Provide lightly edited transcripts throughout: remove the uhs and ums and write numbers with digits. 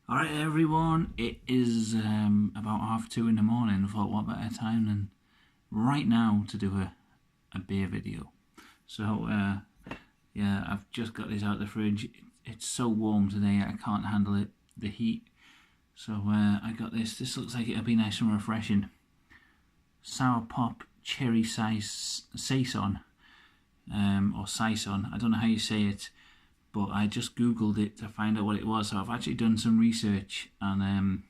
Alright everyone, it is about 2:30 in the morning. I thought what better time than right now to do a beer video. So yeah, I've just got this out of the fridge. It's so warm today I can't handle it, the heat. So I got this. This looks like it'll be nice and refreshing. Sour Pop Cherry Saison, or Saison, I don't know how you say it. But I just googled it to find out what it was, so I've actually done some research, and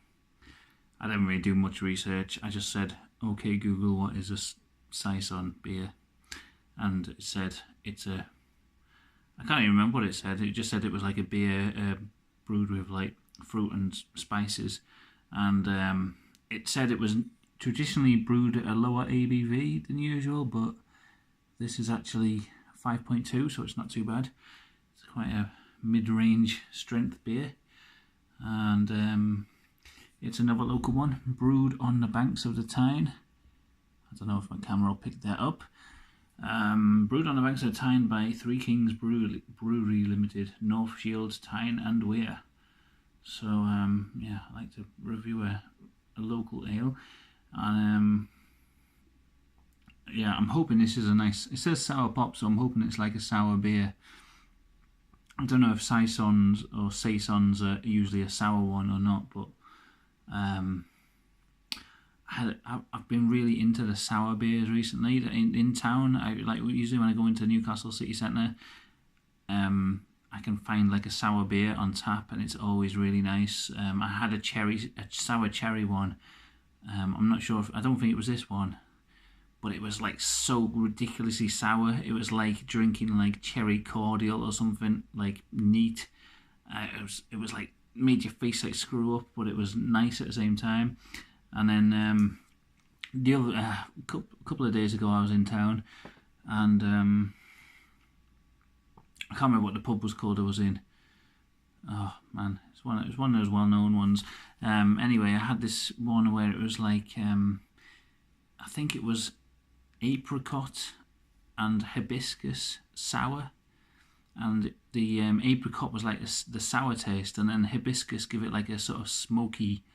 I didn't really do much research. I just said, okay Google, what is a Saison beer? And it said it's a, I can't even remember what it said. It just said it was like a beer brewed with like fruit and spices, and it said it was traditionally brewed at a lower ABV than usual, but this is actually 5.2, so it's not too bad. It's quite a mid-range strength beer, and it's another local one, brewed on the banks of the Tyne. I don't know if my camera will pick that up. Brewed on the banks of the Tyne by Three Kings Brewery Limited, North Shields, Tyne and Wear. So yeah, I like to review a local ale, and yeah, I'm hoping this is a nice, it says sour pop, so I'm hoping it's like a sour beer. I don't know if Saisons or Saisons are usually a sour one or not, but I've been really into the sour beers recently. In town, usually when I go into Newcastle city centre, I can find like a sour beer on tap, and it's always really nice. I had a sour cherry one. I'm not sure I don't think it was this one, but it was like so ridiculously sour. It was like drinking like cherry cordial or something, like neat. It was like made your face like screw up, but it was nice at the same time. And then the other couple of days ago, I was in town, and I can't remember what the pub was called I was in. Oh man, it was one of those well-known ones. Anyway, I had this one where it was like I think it was apricot and hibiscus sour, and the apricot was like the sour taste, and then hibiscus give it like a sort of smoky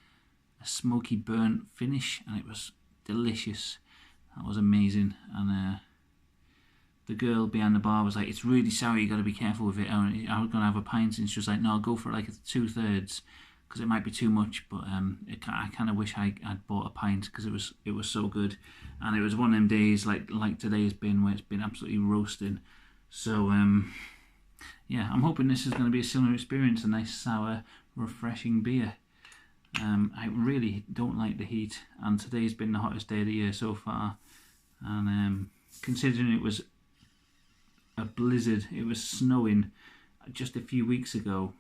burnt finish, and it was delicious. That was amazing. And the girl behind the bar was like, "It's really sour, you got to be careful with it." I was gonna have a pint, and she was like, "No, I'll go for like 2/3 because it might be too much." But I kind of wish I'd bought a pint because it was so good, and it was one of them days like today's been, where it's been absolutely roasting. So yeah, I'm hoping this is going to be a similar experience, a nice sour, refreshing beer. I really don't like the heat, and today's been the hottest day of the year so far, and considering it was a blizzard, it was snowing just a few weeks ago.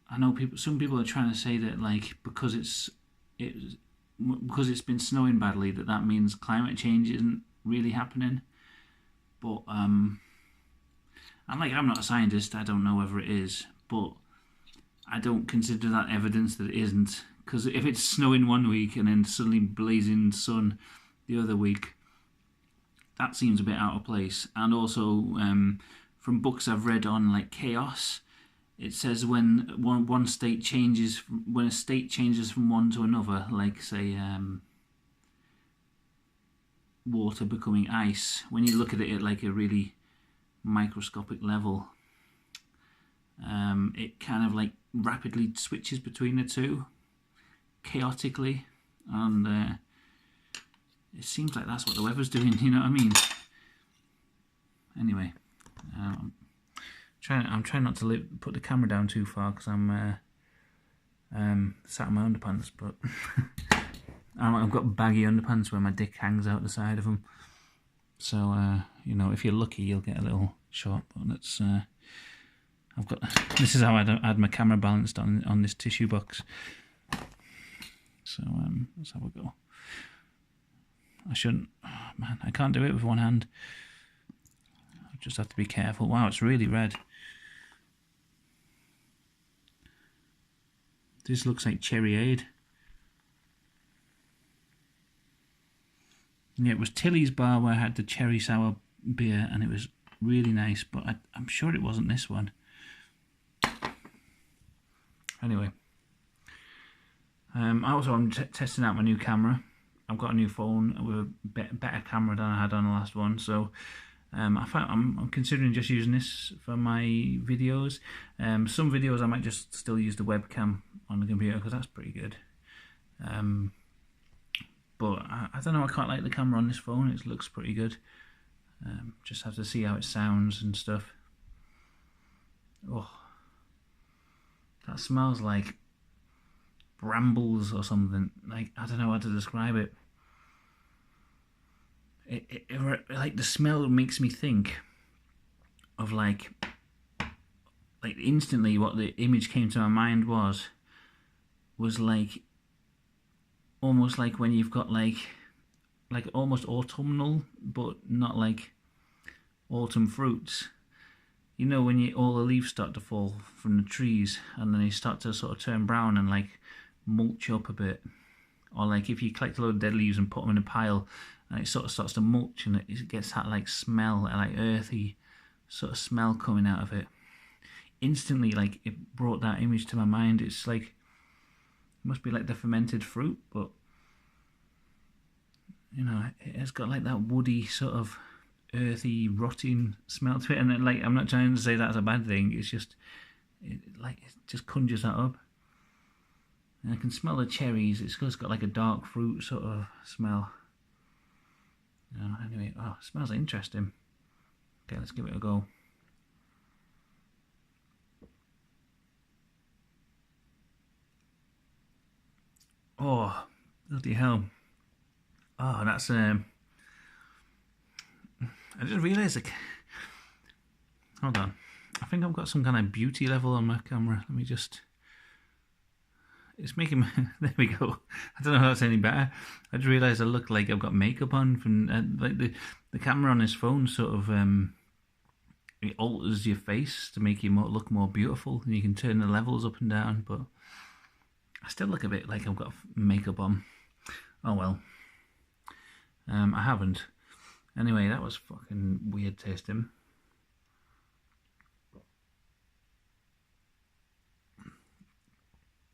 I know some people are trying to say that like because it's been snowing badly, that means climate change isn't really happening. But and like, I'm not a scientist, I don't know whether it is, but I don't consider that evidence that it isn't. Because if it's snowing one week and then suddenly blazing sun the other week, that seems a bit out of place. And also, from books I've read on like chaos, it says when one state changes, when a state changes from one to another, like say water becoming ice, when you look at it at like a really microscopic level, it kind of like rapidly switches between the two chaotically, and it seems like that's what the weather's doing, you know what I mean? Anyway, I'm trying not to put the camera down too far because I'm sat in my underpants, but I've got baggy underpants where my dick hangs out the side of them. So you know, if you're lucky, you'll get a little shot. But that's this is how I had my camera balanced on this tissue box. So let's have a go. I shouldn't. Oh, man, I can't do it with one hand. I just have to be careful. Wow, it's really red. This looks like Cherryade. Yeah, it was Tilly's bar where I had the cherry sour beer, and it was really nice, but I'm sure it wasn't this one. Anyway, I'm testing out my new camera. I've got a new phone with a better camera than I had on the last one, so I'm considering just using this for my videos. Some videos I might just still use the webcam on the computer because that's pretty good. But I don't know, I quite like the camera on this phone. It looks pretty good. Just have to see how it sounds and stuff. Oh, that smells like brambles or something. Like, I don't know how to describe it. It like, the smell makes me think of like instantly what the image came to my mind was like almost like when you've got like almost autumnal, but not like autumn fruits. You know, when all the leaves start to fall from the trees and then they start to sort of turn brown and like mulch up a bit. Or like if you collect a load of dead leaves and put them in a pile and it sort of starts to mulch and it gets that like smell, like earthy sort of smell coming out of it. Instantly, like, it brought that image to my mind. It's like, it must be like the fermented fruit, but you know, it has got like that woody sort of earthy, rotting smell to it. And then, like, I'm not trying to say that's a bad thing. It's just, it just conjures that up. And I can smell the cherries. It's got like a dark fruit sort of smell. Anyway, it smells interesting. Okay, let's give it a go. Oh, bloody hell. Oh, that's I just realised, like, hold on, I think I've got some kind of beauty level on my camera. Let me just, it's making me, there we go. I don't know how that's any better. I just realised I look like I've got makeup on from, like the camera on this phone sort of, it alters your face to make you look more beautiful, and you can turn the levels up and down, but I still look a bit like I've got makeup on. Oh well. I haven't. Anyway, that was fucking weird tasting.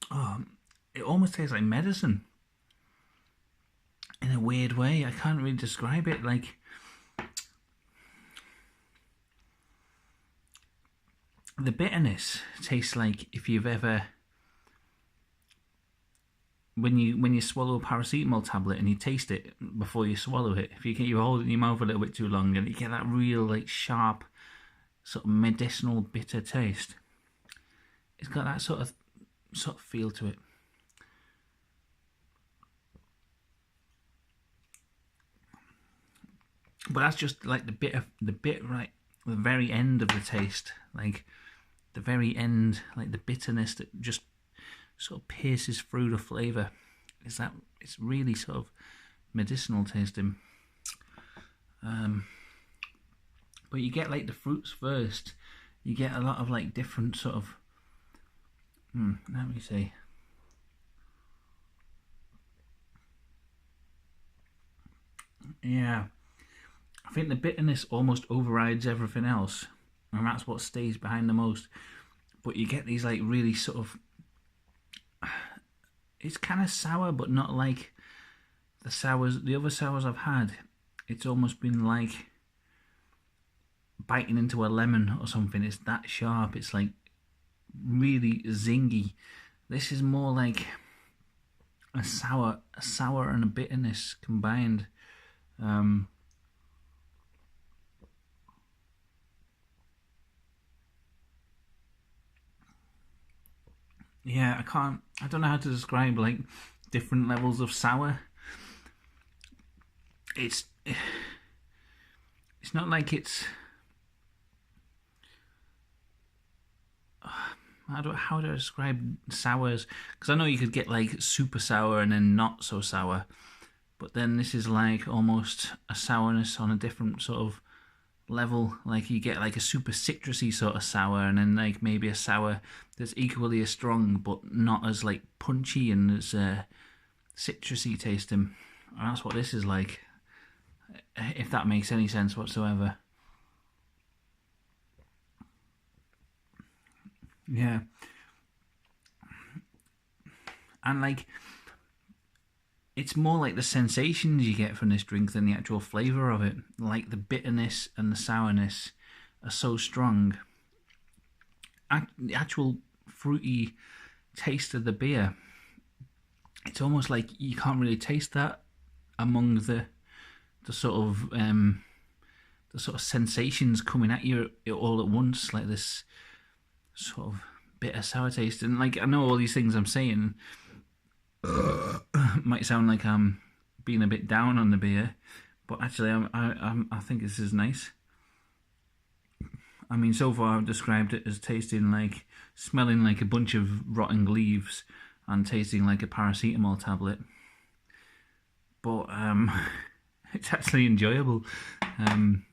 Oh, it almost tastes like medicine. In a weird way. I can't really describe it. Like, the bitterness tastes like if you've ever, when you swallow a paracetamol tablet and you taste it before you swallow it, if you hold it in your mouth a little bit too long, and you get that real like sharp sort of medicinal bitter taste. It's got that sort of feel to it. But that's just like the bit right, the very end of the taste, like the very end, like the bitterness that just sort of pierces through the flavour. Is that it's really sort of medicinal tasting. But you get like the fruits first. You get a lot of like different sort of. Let me see. Yeah, I think the bitterness almost overrides everything else, and that's what stays behind the most. But you get these like really sort of. It's kind of sour, but not like the other sours I've had. It's almost been like biting into a lemon or something. It's that sharp. It's like really zingy. This is more like a sour and a bitterness combined. Yeah, I don't know how to describe like different levels of sour. It's not like it's, how do I describe sours? Because I know you could get like super sour and then not so sour, but then this is like almost a sourness on a different sort of level. Like you get like a super citrusy sort of sour, and then like maybe a sour that's equally as strong but not as like punchy and as citrusy tasting. And that's what this is like, if that makes any sense whatsoever. Yeah. And like, it's more like the sensations you get from this drink than the actual flavour of it. Like the bitterness and the sourness are so strong. The actual fruity taste of the beer, it's almost like you can't really taste that among the sort of sensations coming at you all at once, like this sort of bitter sour taste. And like, I know all these things I'm saying might sound like I'm being a bit down on the beer, but actually I think this is nice. I mean, so far I've described it as smelling like a bunch of rotting leaves and tasting like a paracetamol tablet. But it's actually enjoyable.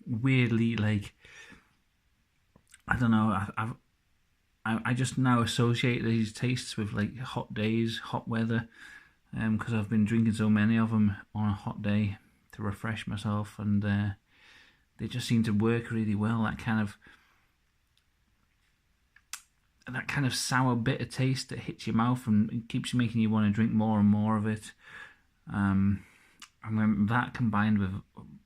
Weirdly, like, I don't know, I just now associate these tastes with like hot days, hot weather, because I've been drinking so many of them on a hot day to refresh myself, and they just seem to work really well. That kind of sour, bitter taste that hits your mouth and it keeps making you want to drink more and more of it. And then that combined with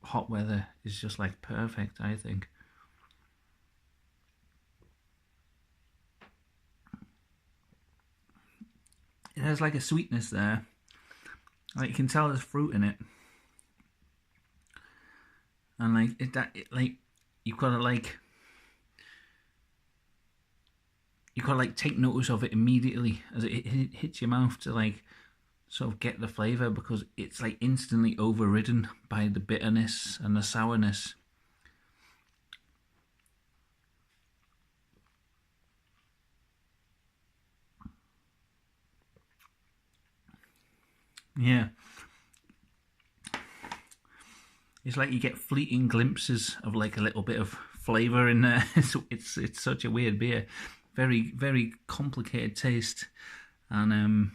hot weather is just like perfect, I think. It has like a sweetness there. Like, you can tell there's fruit in it, and you've got to take notice of it immediately as it hits your mouth to like sort of get the flavour, because it's like instantly overridden by the bitterness and the sourness. Yeah. It's like you get fleeting glimpses of like a little bit of flavour in there. It's such a weird beer. Very, very complicated taste. And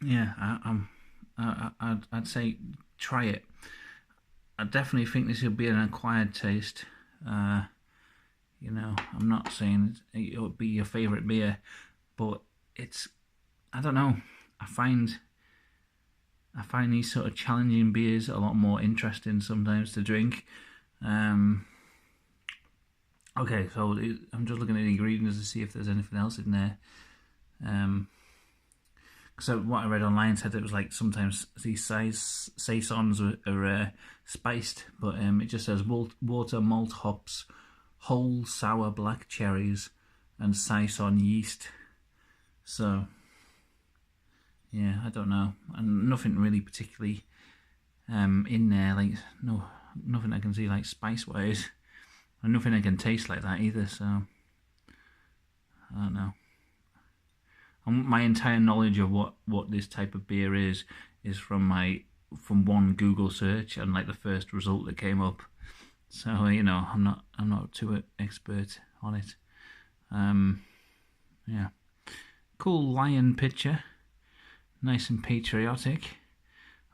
yeah, I'd say try it. I definitely think this will be an acquired taste. I'm not saying it would be your favourite beer, but I don't know. I find these sort of challenging beers a lot more interesting sometimes to drink. Okay, so I'm just looking at the ingredients to see if there's anything else in there. So what I read online said it was like sometimes these saisons are spiced, but it just says water, malt, hops, whole sour black cherries, and saison yeast. So yeah, I don't know, and nothing really particularly in there, like nothing I can see like spice wise, and nothing I can taste like that either. So I don't know. And my entire knowledge of what this type of beer is from one Google search and like the first result that came up. So I'm not too expert on it. Yeah, cool lion picture, nice and patriotic.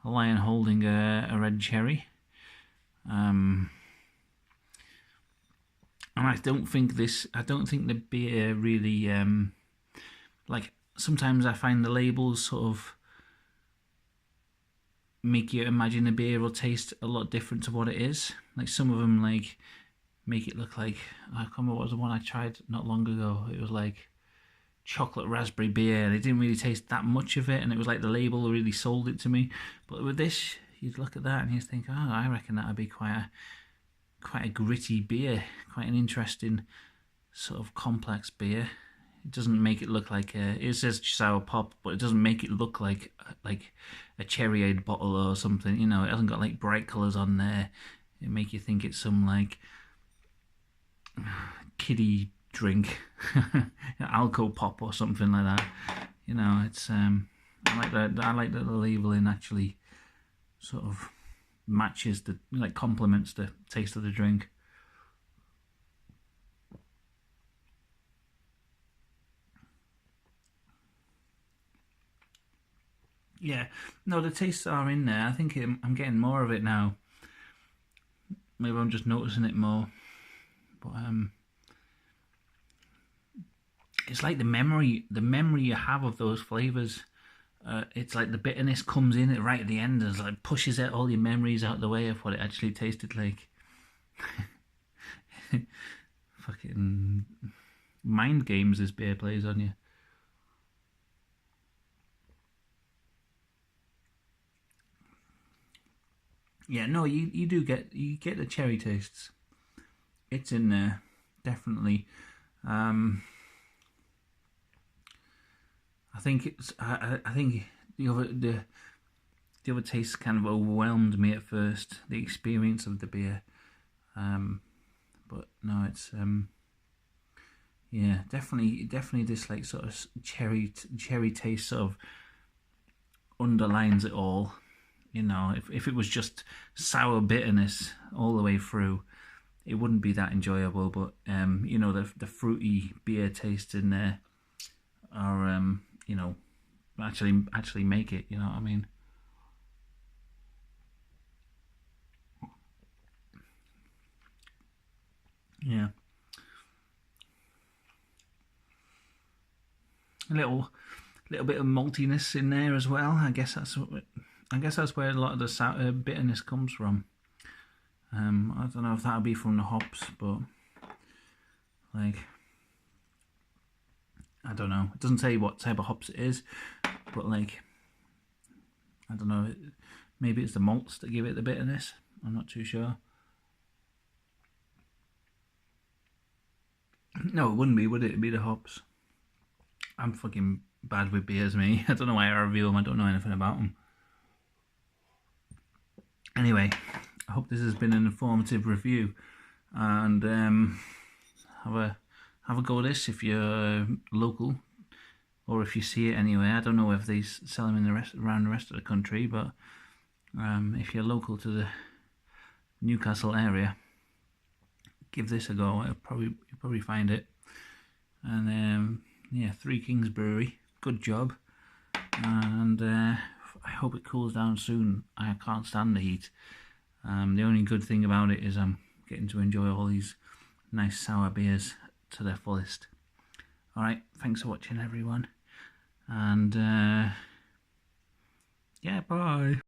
A lion holding a red cherry. And I don't think the beer really like, sometimes I find the labels sort of make you imagine the beer will taste a lot different to what it is. Like, some of them like make it look like, I can't remember what was the one I tried not long ago. It was like chocolate raspberry beer, and it didn't really taste that much of it, and it was like the label really sold it to me. But with this, you'd look at that and you'd think, oh, I reckon that'd be quite a gritty beer, quite an interesting sort of complex beer. It doesn't make it look like it says sour pop, but it doesn't make it look like a cherryade bottle or something. It hasn't got like bright colours on there. It make you think it's some like kiddie drink, alco pop or something like that. It's I like that. I like that the labelling actually sort of matches complements the taste of the drink. Yeah, no, the tastes are in there. I think I'm getting more of it now. Maybe I'm just noticing it more. But it's like the memory you have of those flavors. It's like the bitterness comes in right at the end and like pushes out all your memories out the way of what it actually tasted like. Fucking mind games this beer plays on you. Yeah, no, you get the cherry tastes. It's in there, definitely. I think I think the other tastes kind of overwhelmed me at first. The experience of the beer, but no, it's yeah, definitely this like sort of cherry taste sort of underlines it all. You know, if it was just sour bitterness all the way through, it wouldn't be that enjoyable. But you know, the fruity beer taste in there are you know, actually make it. You know what I mean? Yeah, a little bit of maltiness in there as well. I guess that's where a lot of the sour bitterness comes from. I don't know if that'll be from the hops, but like, I don't know. It doesn't say what type of hops it is, but like, I don't know. Maybe it's the malts that give it the bitterness. I'm not too sure. No, it wouldn't be, would it? It'd be the hops. I'm fucking bad with beers, me. I don't know why I review them. I don't know anything about them. Anyway, I hope this has been an informative review, and have a go at this if you're local, or if you see it anyway. I don't know if they sell them in around the rest of the country, but if you're local to the Newcastle area, give this a go. You'll probably find it. And yeah, Three Kings Brewery, good job. And I hope it cools down soon. I can't stand the heat. The only good thing about it is I'm getting to enjoy all these nice sour beers to their fullest. Alright, thanks for watching everyone. And yeah, bye.